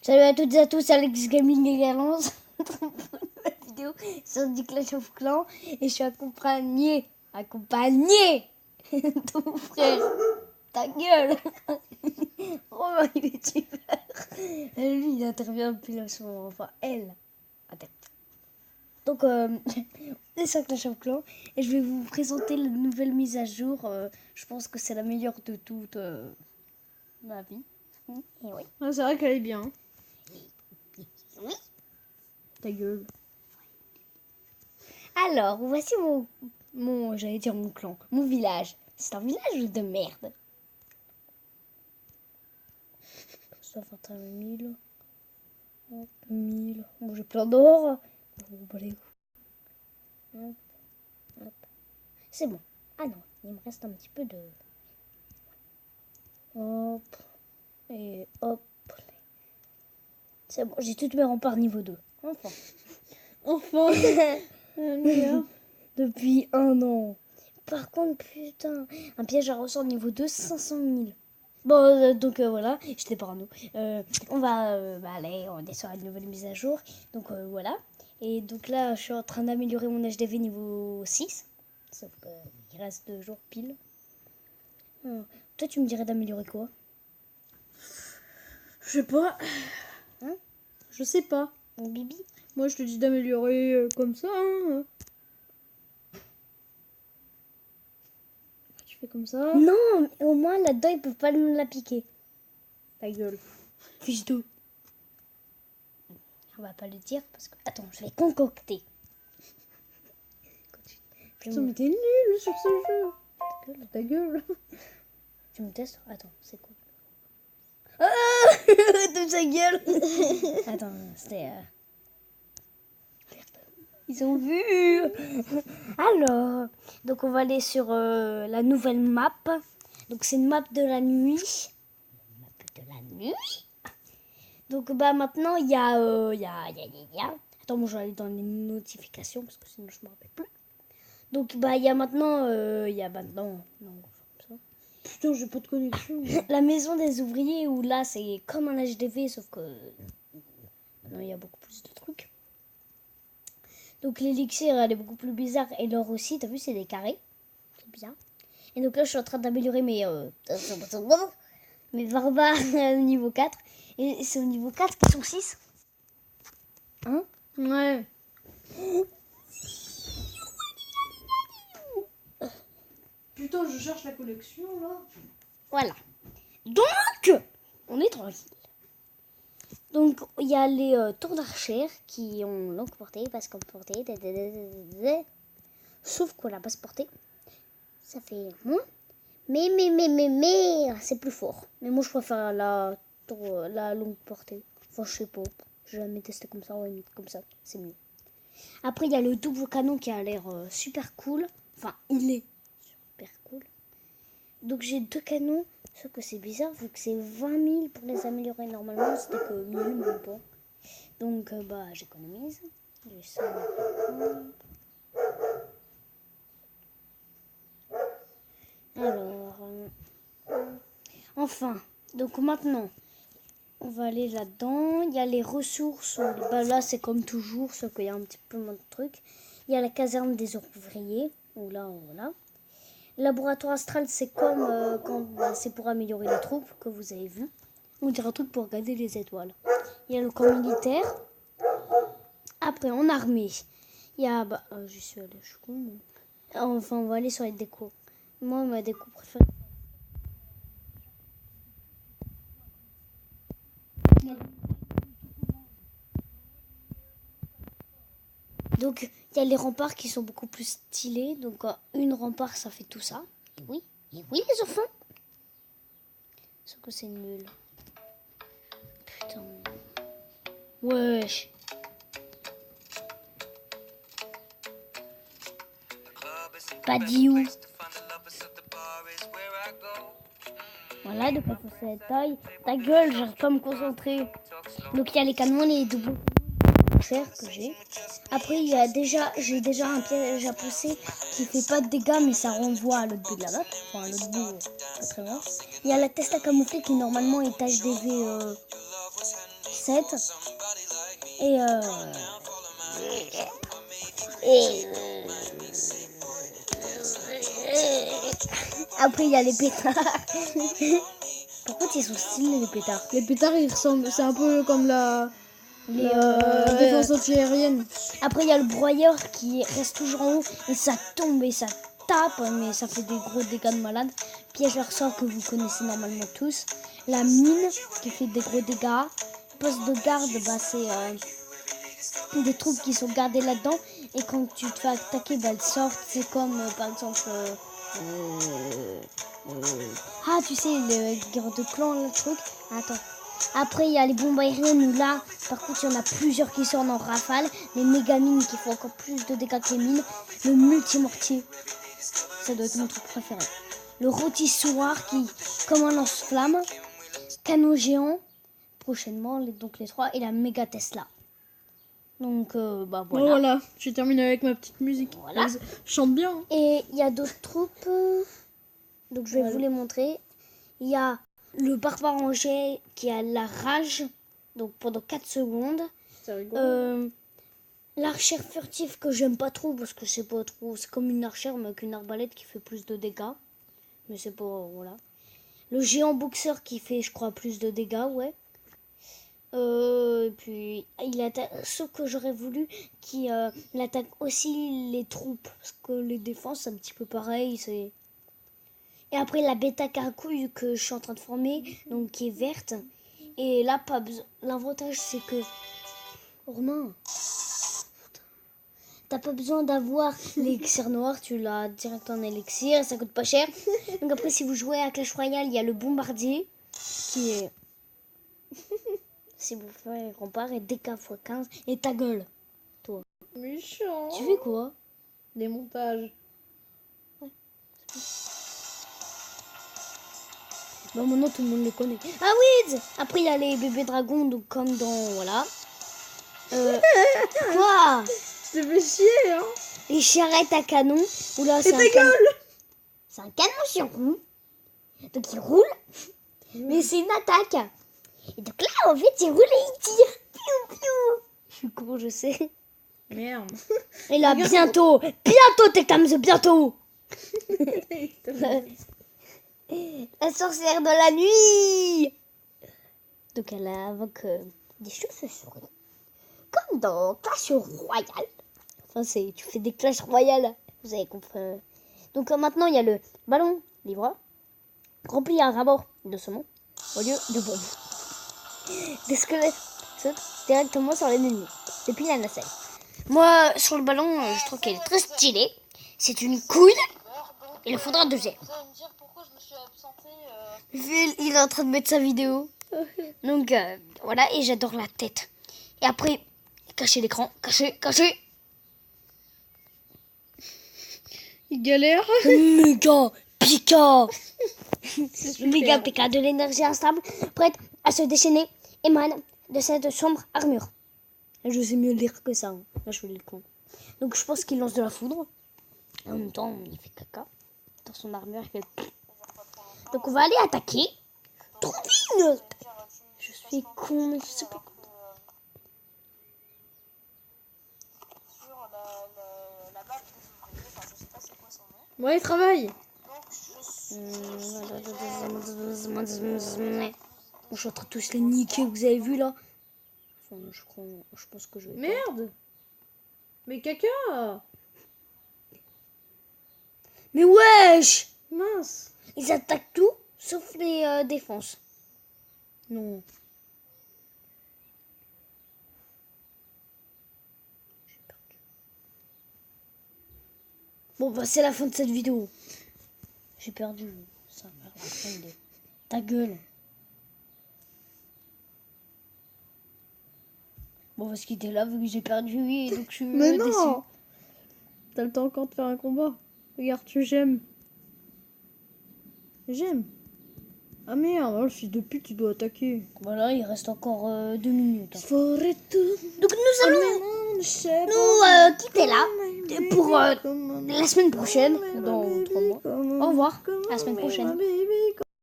Salut à toutes et à tous, Alex Gaming également. La vidéo sur du Clash of Clans et je suis accompagné de mon frère. Ta gueule. Romain, il est super. Lui, il intervient depuis le moment. Enfin, elle. Attends. Donc, on est sur Clash of Clans et je vais vous présenter la nouvelle mise à jour. Je pense que c'est la meilleure de toute ma vie. Et oui. Ah, c'est vrai qu'elle est bien. Oui. Ta gueule. Alors, voici j'allais dire mon clan, mon village. C'est un village de merde. 121 000. Hop, 1000. Bon, j'ai plein d'or. Bon, allez. Hop, hop. C'est bon. Ah non, il me reste un petit peu de... Hop. Et hop. C'est bon, j'ai toutes mes remparts niveau 2. Enfin. Enfin. Depuis un an. Par contre, putain, un piège à ressort niveau 2, 500 000. Bon, donc voilà, j'étais parano. On va aller, on est sur une nouvelle mise à jour. Donc voilà. Et donc là, je suis en train d'améliorer mon HDV niveau 6. Sauf qu'il reste 2 jours pile. Toi, tu me dirais d'améliorer quoi? Je sais pas. Hein? Je sais pas. Bibi? Moi, je te dis d'améliorer comme ça. Hein. Tu fais comme ça. Non, mais au moins là-dedans, ils peuvent pas me la piquer. Ta gueule. Fiche d'eau. On va pas le dire parce que... Attends, je vais concocter. Putain, mais t'es nul sur ce jeu. Ta gueule. Tu me testes? Attends, c'est quoi? Ah de sa gueule. Attends, c'était... Ils ont vu. Alors, donc on va aller sur la nouvelle map. Donc c'est une map de la nuit. Donc bah maintenant il y a, Attends, moi je vais aller dans les notifications parce que sinon je me rappelle plus. Donc bah il y a maintenant, Non, comme ça. Putain, j'ai pas de connexion. La maison des ouvriers où là c'est comme un HDV sauf que maintenant il y a beaucoup plus de trucs. Donc l'élixir elle est beaucoup plus bizarre et l'or aussi, t'as vu c'est des carrés. C'est bizarre. Et donc là je suis en train d'améliorer mes barbares niveau 4. Et c'est au niveau 4 qui sont 6. Hein? Ouais. Putain, je cherche la collection là. Voilà. Donc, on est tranquille. Donc, il y a les tours d'archère qui ont longue portée, parce qu'on portée. Sauf qu'on l'a pas portée. Ça fait moins. Mais, c'est plus fort. Mais moi, je préfère la longue portée. Enfin, je sais pas. J'ai jamais testé comme ça, on va mettre comme ça. C'est mieux. Après, il y a le double canon qui a l'air super cool. Enfin, il est super cool. Donc, j'ai 2 canons. Sauf que c'est bizarre, vu que c'est 20 000 pour les améliorer. Normalement, c'était que 1000, même pas. Donc, j'économise. J'ai ça. Alors, enfin, donc maintenant, on va aller là-dedans. Il y a les ressources. Là, c'est comme toujours, sauf qu'il y a un petit peu moins de trucs. Il y a la caserne des ouvriers. Voilà. Le laboratoire astral, c'est comme c'est pour améliorer les troupes que vous avez vu. On dirait un truc pour regarder les étoiles. Il y a le camp militaire. Après, en armée, il y a... je suis allée, je suis con. Enfin, on va aller sur les décos. Moi, ma déco préférée... Donc, il y a les remparts qui sont beaucoup plus stylés. Donc, une rempart, ça fait tout ça. Et oui, les enfants. Sauf que c'est nul. Putain. Wesh. Pas dit où. Voilà, donc il faut cette taille. Ta gueule, j'arrive pas à me concentrer. Donc, il y a les canons, les doubles que j'ai. Après, j'ai déjà un piège à pousser qui fait pas de dégâts, mais ça renvoie à l'autre bout de la map. Enfin, à l'autre bout, pas très loin. Il y a la testa camouflée qui normalement est HDV 7. Et après, il y a les pétards. Par contre, ils sont stylés, les pétards. Les pétards, ils ressemblent. C'est un peu comme la Ouais. défense antiaérienne. Après, il y a le broyeur qui reste toujours en haut. Et ça tombe et ça tape. Mais ça fait des gros dégâts de malade. Piège à ressort que vous connaissez normalement tous. La mine qui fait des gros dégâts. Poste de garde, bah, c'est des troupes qui sont gardées là-dedans. Et quand tu te fais attaquer, bah, elles sortent. C'est comme, par exemple... Ah, tu sais, le guerre de clan, le truc. Attends. Après, il y a les bombes aériennes où là, par contre, il y en a plusieurs qui sortent en rafale. Les méga mines qui font encore plus de dégâts que les mines. Le multimortier, ça doit être mon truc préféré. Le rôtissoir qui, comme un lance-flamme. Canon géant, prochainement, donc les 3. Et la méga Tesla. Donc, bah voilà. Voilà, j'ai terminé avec ma petite musique. Voilà. Je chante bien. Hein. Et il y a d'autres troupes. Donc je vais vous les montrer. Il y a le barbare angers qui a la rage. Donc pendant 4 secondes. C'est rigolo. L'archère furtif que j'aime pas trop parce que c'est pas trop. C'est comme une archère mais avec une arbalète qui fait plus de dégâts. Mais c'est pas. Voilà. Le géant boxeur qui fait, je crois, plus de dégâts, ouais. Et puis il attaque ce que j'aurais voulu qui il attaque aussi les troupes parce que les défenses c'est un petit peu pareil, c'est. Et après la bêta carcouille que je suis en train de former, donc qui est verte. Et là pas besoin. L'avantage c'est que Romain, t'as pas besoin d'avoir l'élixir noir, tu l'as direct en élixir, ça coûte pas cher. Donc après si vous jouez à Clash Royale, il y a le bombardier qui est si vous faites rempart et DK x 15 et ta gueule, toi. Méchant. Tu fais quoi? Des montages. Bah maintenant tout le monde les connaît. Ah oui. Après il y a les bébés dragons, donc comme dans voilà. Quoi? Ça fait chier, hein. Les charrettes à canon. Oula, c'est ta gueule. C'est un canon sur roue. Donc il roule. Mais c'est une attaque. Et donc là, en fait, il roule et il tire. Piou, piou. Je suis con, je sais. Merde. Et là, bientôt Tectams, bientôt. La sorcière de la nuit. Donc elle invoque des chauves-souris. Comme dans Clash Royale. Enfin, tu fais des Clash Royale. Vous avez compris. Donc maintenant, il y a le ballon livreur. Rempli à rabord de saumon au lieu de bombes. Des squelettes sautent directement sur l'ennemi depuis la nacelle. Moi, sur le ballon, je trouve qu'elle est très stylée. C'est une couille. Il faudra un deuxième. Vous allez me dire pourquoi je me suis absentée. Il est en train de mettre sa vidéo. Donc, voilà. Et j'adore la tête. Et après, cacher l'écran. Cacher. Il galère. Méga Pika. Méga Pika, de l'énergie instable, prête à se déchaîner, émane de cette sombre armure. Je sais mieux lire que ça. Hein. Là, je fais le con. Donc, je pense qu'il lance de la foudre. En même temps, il fait caca. Dans son armure, il fait... Donc, on va aller attaquer. Trop vite. Je suis con, mais je sais pas. Sur la map des ouvriers, enfin je sais pas c'est quoi son nom. Ouais, il travaille. Donc Je suis en train de tous les niquer, vous avez vu là. Enfin, je pense que je vais. Merde. Mais caca. Mais wesh! Mince. Ils attaquent tout, sauf les défenses. Non. J'ai perdu. Bon, bah, c'est la fin de cette vidéo. J'ai perdu. Ça va faire la fin de... Ta gueule. Bon, parce qu'il était là, vu que j'ai perdu, oui, donc je suis Mais déçue. non. T'as le temps encore de faire un combat. Regarde, j'aime. J'aime. Ah merde, oh, le fils de pute, tu dois attaquer. Voilà, il reste encore 2 minutes. Donc Donc nous allons nous quitter là pour la semaine prochaine, dans 3 mois. Au revoir, à la semaine prochaine.